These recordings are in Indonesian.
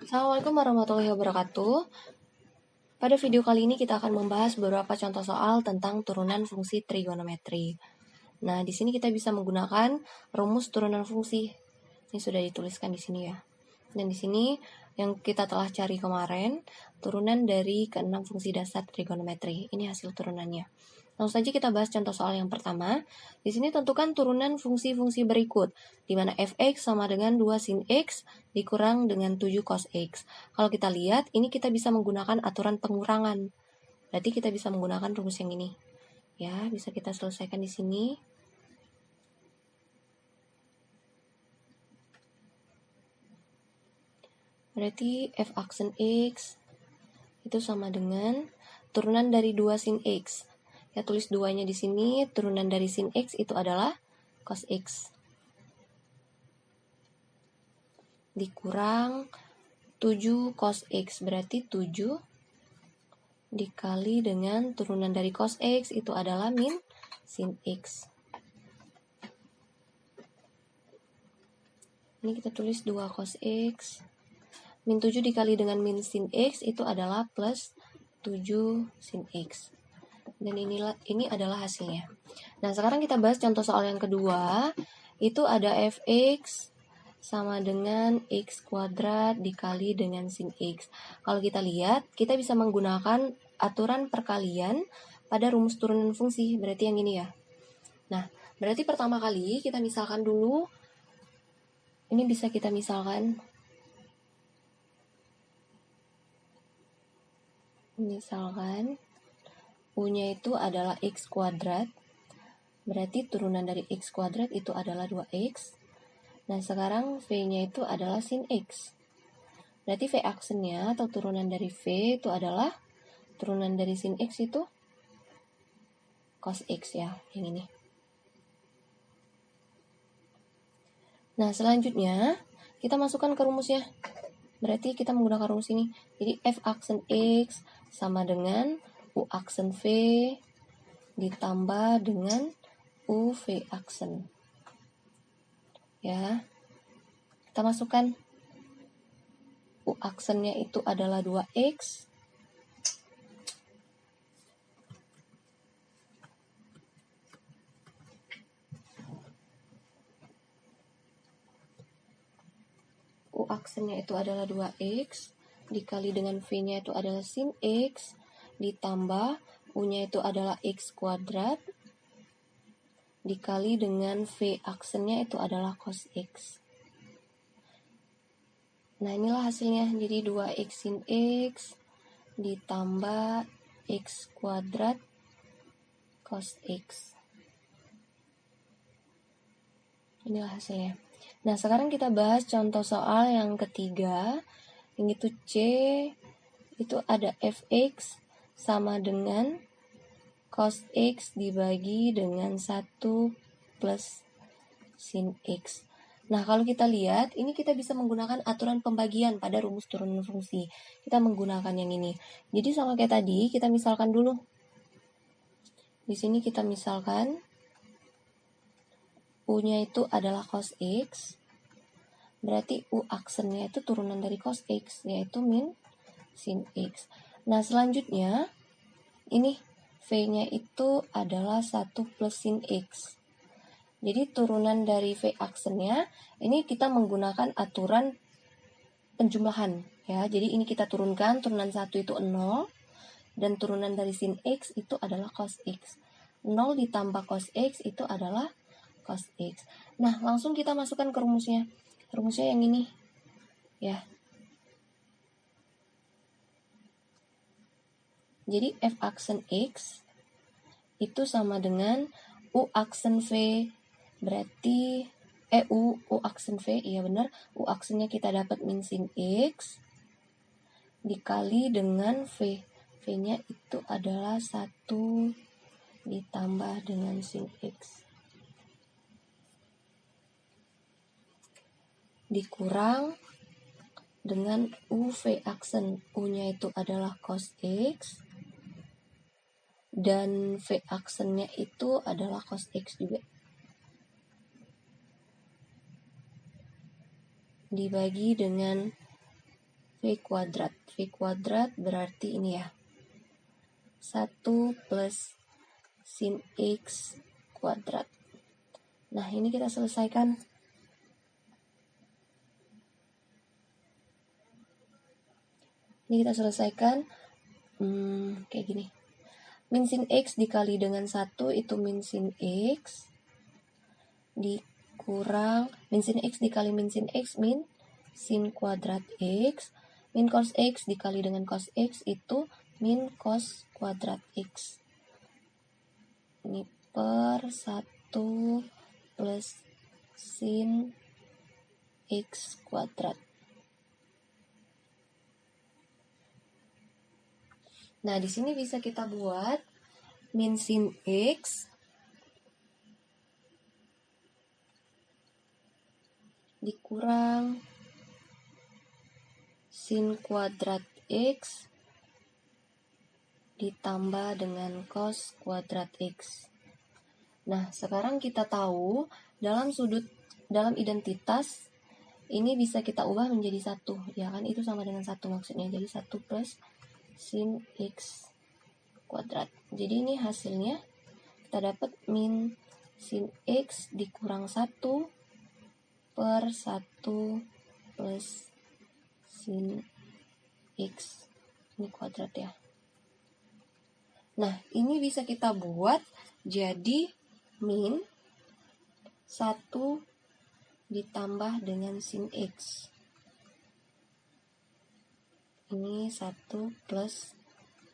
Assalamualaikum warahmatullahi wabarakatuh. Pada video kali ini kita akan membahas beberapa contoh soal tentang turunan fungsi trigonometri. Nah, di sini kita bisa menggunakan rumus turunan fungsi. Ini sudah dituliskan di sini ya. Dan di sini yang kita telah cari kemarin, turunan dari ke-6 fungsi dasar trigonometri. Ini hasil turunannya. Langsung saja kita bahas contoh soal yang pertama. Di sini tentukan turunan fungsi-fungsi berikut, di mana fx sama dengan 2 sin x dikurang dengan 7 cos x. Kalau kita lihat, ini kita bisa menggunakan aturan pengurangan. Berarti kita bisa menggunakan rumus yang ini. Ya, bisa kita selesaikan di sini. Berarti f aksen x itu sama dengan turunan dari 2 sin x. Ya, tulis 2-nya di sini, turunan dari sin x itu adalah cos x. Dikurang 7 cos x, berarti 7 dikali dengan turunan dari cos x itu adalah min sin x. Ini kita tulis 2 cos x. Min 7 dikali dengan min sin x itu adalah plus 7 sin x. Dan ini adalah hasilnya. Nah, sekarang kita bahas contoh soal yang kedua. Itu ada fx sama dengan x kuadrat dikali dengan sin x. Kalau kita lihat, kita bisa menggunakan aturan perkalian pada rumus turunan fungsi. Berarti yang ini ya. Nah, berarti pertama kali kita misalkan dulu. Ini bisa kita misalkan. Misalkan U-nya itu adalah x kuadrat. Berarti turunan dari x kuadrat itu adalah 2x. Nah, sekarang V-nya itu adalah sin x. Berarti V aksennya atau turunan dari V itu adalah turunan dari sin x itu cos x ya, yang ini. Nah, selanjutnya kita masukkan ke rumusnya. Berarti kita menggunakan rumus ini. Jadi F aksen x sama dengan U aksen V ditambah dengan UV aksen. Ya. Kita masukkan U aksennya itu adalah 2x. U aksennya itu adalah 2x dikali dengan V-nya itu adalah sin x ditambah U-nya itu adalah x kuadrat dikali dengan V aksennya itu adalah cos x. Nah, inilah hasilnya. Jadi 2x sin x ditambah x kuadrat cos x. Inilah hasilnya. Nah, sekarang kita bahas contoh soal yang ketiga. Yang itu C, itu ada fx sama dengan cos x dibagi dengan 1 plus sin x. Nah, kalau kita lihat, ini kita bisa menggunakan aturan pembagian pada rumus turunan fungsi. Kita menggunakan yang ini. Jadi sama kayak tadi, kita misalkan dulu. Di sini kita misalkan U-nya itu adalah cos x. Berarti U aksennya itu turunan dari cos x, yaitu min sin x. Nah, selanjutnya, ini V-nya itu adalah 1 plus sin x. Jadi turunan dari V aksennya, ini kita menggunakan aturan penjumlahan. Ya, jadi ini kita turunkan, turunan 1 itu 0, dan turunan dari sin x itu adalah cos x. 0 ditambah cos x itu adalah cos x. Nah, langsung kita masukkan ke rumusnya. Rumusnya yang ini. Ya. Jadi F aksen x itu sama dengan U aksen V. Berarti U aksen V, iya benar. U aksennya kita dapat min sin x dikali dengan V. V-nya itu adalah 1 ditambah dengan sin x. Dikurang dengan UV aksen. U-nya itu adalah cos x. Dan V aksennya itu adalah cos x juga. Dibagi dengan V kuadrat. V kuadrat berarti ini ya, 1 plus sin X kuadrat. Nah, ini kita selesaikan. Kayak gini. Min sin X dikali dengan 1 itu min sin X dikurang min sin X dikali min sin X min sin kuadrat X. Min cos X dikali dengan cos X itu min cos kuadrat X. Ini per 1 plus sin X kuadrat. Nah, di sini bisa kita buat min sin X dikurang sin kuadrat X ditambah dengan cos kuadrat X. Nah, sekarang kita tahu dalam identitas ini bisa kita ubah menjadi 1, ya kan? Itu sama dengan 1 maksudnya. Jadi 1 plus sin X kuadrat. Jadi ini hasilnya kita dapat min sin X dikurang 1 per 1 plus sin X. Ini kuadrat ya. Nah, ini bisa kita buat jadi min 1 ditambah dengan sin X. Ini 1 plus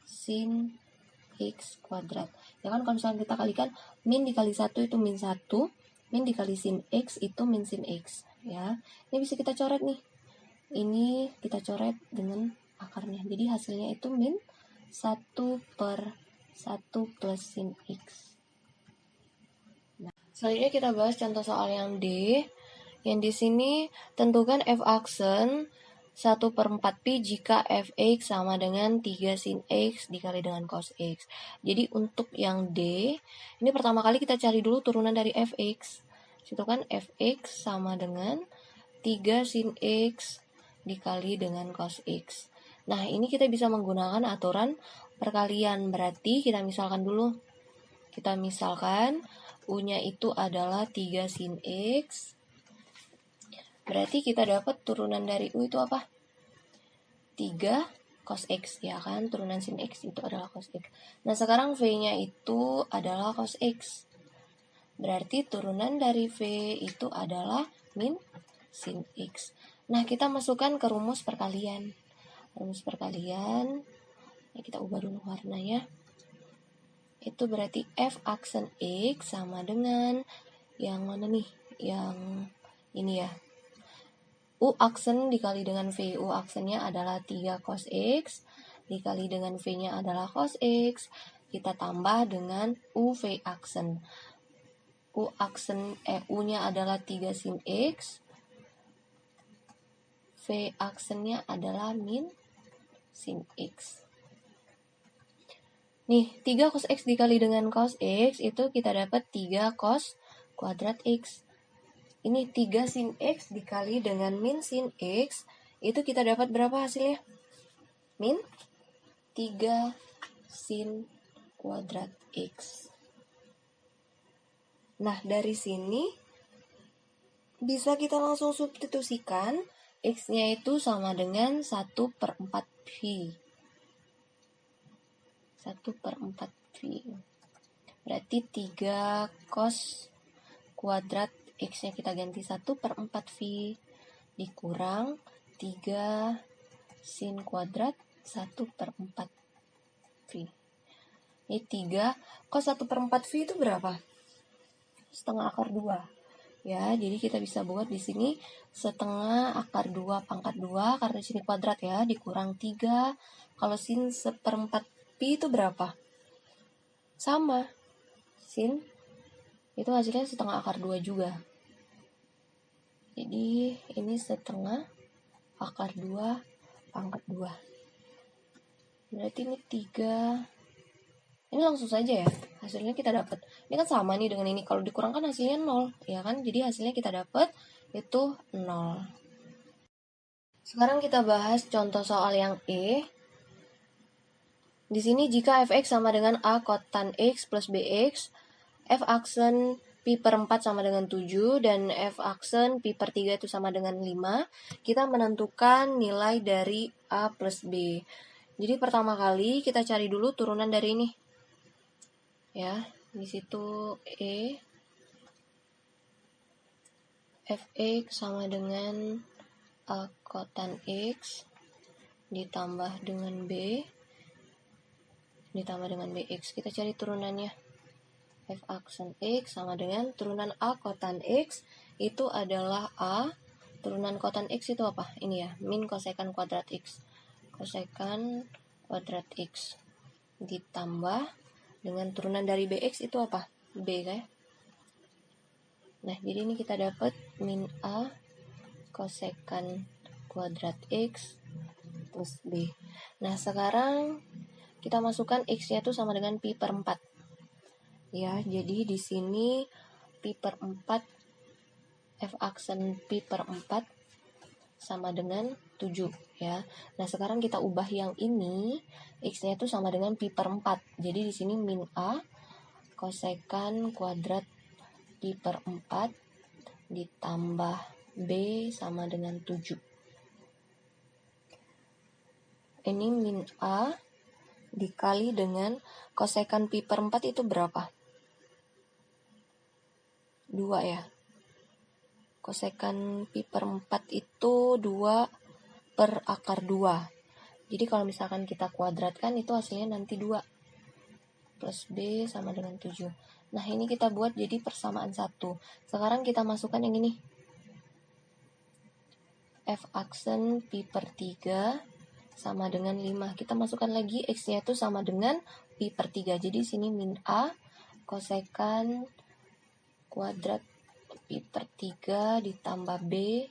sin X kuadrat. Ya kan, kalau misalnya kita kalikan, min dikali 1 itu min 1, min dikali sin X itu min sin X. Ya, ini bisa kita coret nih. Ini kita coret dengan akarnya. Jadi hasilnya itu min 1 per 1 plus sin X. Nah, selanjutnya kita bahas contoh soal yang D. Yang di sini tentukan f aksen 1 per 4 pi jika fx sama dengan 3 sin x dikali dengan cos x. Jadi untuk yang D, ini pertama kali kita cari dulu turunan dari fx. Situ kan fx sama dengan 3 sin x dikali dengan cos x. Nah, ini kita bisa menggunakan aturan perkalian. Berarti kita misalkan dulu. Kita misalkan U-nya itu adalah 3 sin x. Berarti kita dapat turunan dari U itu apa? 3 cos X, ya kan? Turunan sin X itu adalah cos X. Nah, sekarang V-nya itu adalah cos X. Berarti turunan dari V itu adalah min sin X. Nah, kita masukkan ke rumus perkalian. Rumus perkalian, ya kita ubah dulu warnanya. Itu berarti F aksen X sama dengan yang mana nih? Yang ini ya. U aksen dikali dengan V. U aksennya adalah 3 cos X. Dikali dengan V-nya adalah cos X. Kita tambah dengan UV aksen. U-nya adalah 3 sin X. V aksennya adalah min sin X. Nih, 3 cos X dikali dengan cos X itu kita dapat 3 cos kuadrat X. Ini 3 sin X dikali dengan min sin X, itu kita dapat berapa hasilnya? Min 3 sin kuadrat X. Nah, dari sini bisa kita langsung substitusikan X-nya itu sama dengan 1 per 4 pi. 1 per 4 pi. Berarti 3 cos kuadrat X-nya kita ganti 1 per 4 V dikurang 3 sin kuadrat 1 per 4 V. Ini 3 cos 1 per 4 V itu berapa? Setengah akar 2. Ya, jadi kita bisa buat di sini setengah akar 2 pangkat 2 karena di sini kuadrat ya, dikurang 3. Kalau sin seperempat pi itu berapa? Sama. Sin itu hasilnya setengah akar 2 juga. Jadi ini setengah akar 2 pangkat 2. Berarti ini 3. Ini langsung saja ya. Hasilnya kita dapat. Ini kan sama nih dengan ini. Kalau dikurangkan hasilnya 0, ya kan? Jadi hasilnya kita dapat itu 0. Sekarang kita bahas contoh soal yang E. Di sini jika fx sama dengan a kotan x plus bx, f aksen pi per 4 sama dengan 7, dan f aksen pi per 3 itu sama dengan 5, kita menentukan nilai dari a plus b. Jadi pertama kali kita cari dulu turunan dari ini. Ya, di situ E fx sama dengan a kotan x ditambah dengan b ditambah dengan bx. Kita cari turunannya. F aksen x sama dengan turunan a kotan x itu adalah a. Turunan kotan x itu apa? Ini ya, min kosekan kuadrat x. Kosekan kuadrat x ditambah dengan turunan dari bx itu apa? B kan? Nah, jadi ini kita dapat min a kosekan kuadrat x plus b. Nah, sekarang kita masukkan x-nya itu sama dengan pi per 4. Ya, jadi di sini pi per 4, f aksen pi per 4 sama dengan 7 ya. Nah, sekarang kita ubah yang ini, x-nya itu sama dengan pi per 4. Jadi di sini min a kosekan kuadrat pi per 4 ditambah b sama dengan 7. Ini min a dikali dengan kosekan pi per 4 itu berapa? 2 ya. Kosekan pi per 4 itu 2 per akar 2. Jadi kalau misalkan kita kuadratkan itu hasilnya nanti 2. Plus B sama dengan 7. Nah, ini kita buat jadi persamaan 1. Sekarang kita masukkan yang ini. F aksen pi per 3 sama dengan 5. Kita masukkan lagi X-nya itu sama dengan pi per 3. Jadi sini min A kosekan kuadrat pi per 3 ditambah B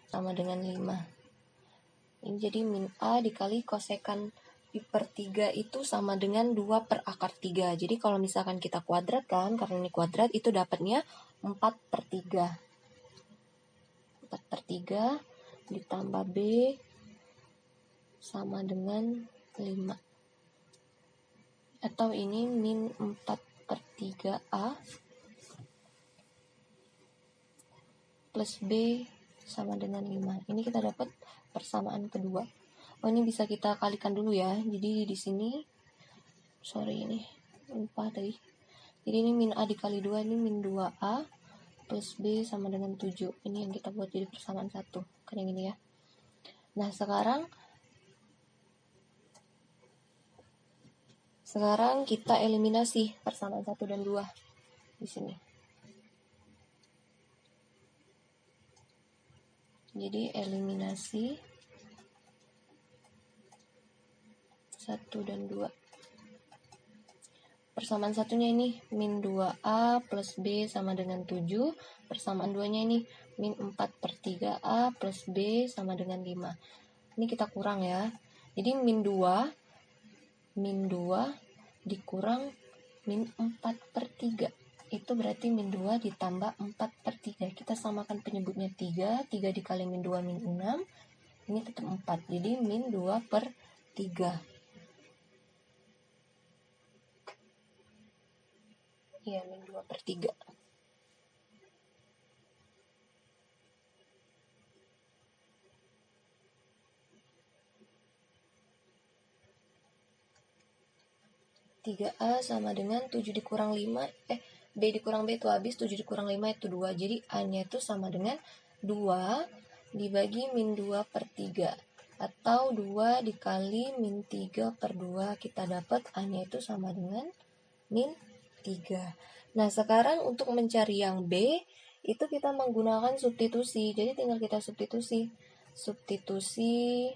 sama dengan 5. Ini jadi min A dikali kosekan pi per 3 itu sama dengan 2 per akar 3. Jadi kalau misalkan kita kuadratkan, karena ini kuadrat, itu dapatnya 4 per 3. 4 per 3 ditambah B sama dengan 5. Atau ini min 4 per 3A plus B sama dengan 5. Ini kita dapat persamaan kedua. Oh, ini bisa kita kalikan dulu ya. Jadi di sini, ini lupa tadi. Jadi ini min A dikali 2, ini min 2A plus B sama dengan 7. Ini yang kita buat jadi persamaan 1. Kan yang ini ya. Nah, sekarang kita eliminasi persamaan 1 dan 2 di sini. Jadi eliminasi 1 dan 2. Persamaan satunya ini min 2A plus B sama dengan 7. Persamaan 2-nya ini min 4 per 3A plus B sama dengan 5. Ini kita kurang ya. Jadi min 2 dikurang min 4 per 3. Itu berarti min 2 ditambah 4 per 3. Kita samakan penyebutnya 3. 3 dikali min 2 min 6. Ini tetap 4. Jadi min 2 per 3. Iya, min 2 per 3. A sama dengan 7 dikurang 5, B dikurang B itu habis, 7 dikurang 5 itu 2. Jadi A-nya itu sama dengan 2 dibagi min 2 per 3. Atau 2 dikali min 3 per 2. Kita dapat A-nya itu sama dengan min 3. Nah, sekarang untuk mencari yang B, itu kita menggunakan substitusi. Jadi tinggal kita substitusi. Substitusi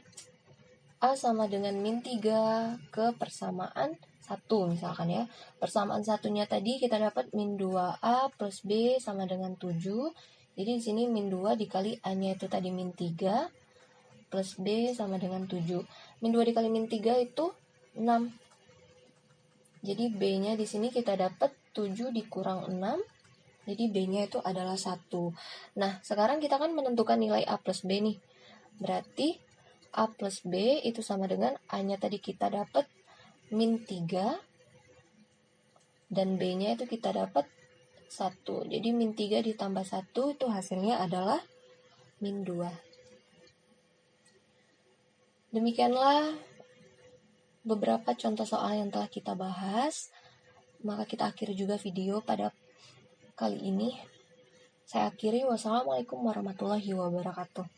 A sama dengan min 3 ke persamaan 1 misalkan ya. Persamaan satunya tadi kita dapat min 2A plus B sama dengan 7. Jadi di sini min 2 dikali A-nya itu tadi min 3 plus B sama dengan 7. Min 2 dikali min 3 itu 6. Jadi B-nya di sini kita dapat 7 dikurang 6. Jadi B-nya itu adalah 1. Nah, sekarang kita kan menentukan nilai A plus B nih. Berarti A plus B itu sama dengan A-nya tadi kita dapat min 3, dan B-nya itu kita dapat 1. Jadi min 3 ditambah 1 itu hasilnya adalah min 2. Demikianlah beberapa contoh soal yang telah kita bahas. Maka kita akhiri juga video pada kali ini. Saya akhiri, wassalamualaikum warahmatullahi wabarakatuh.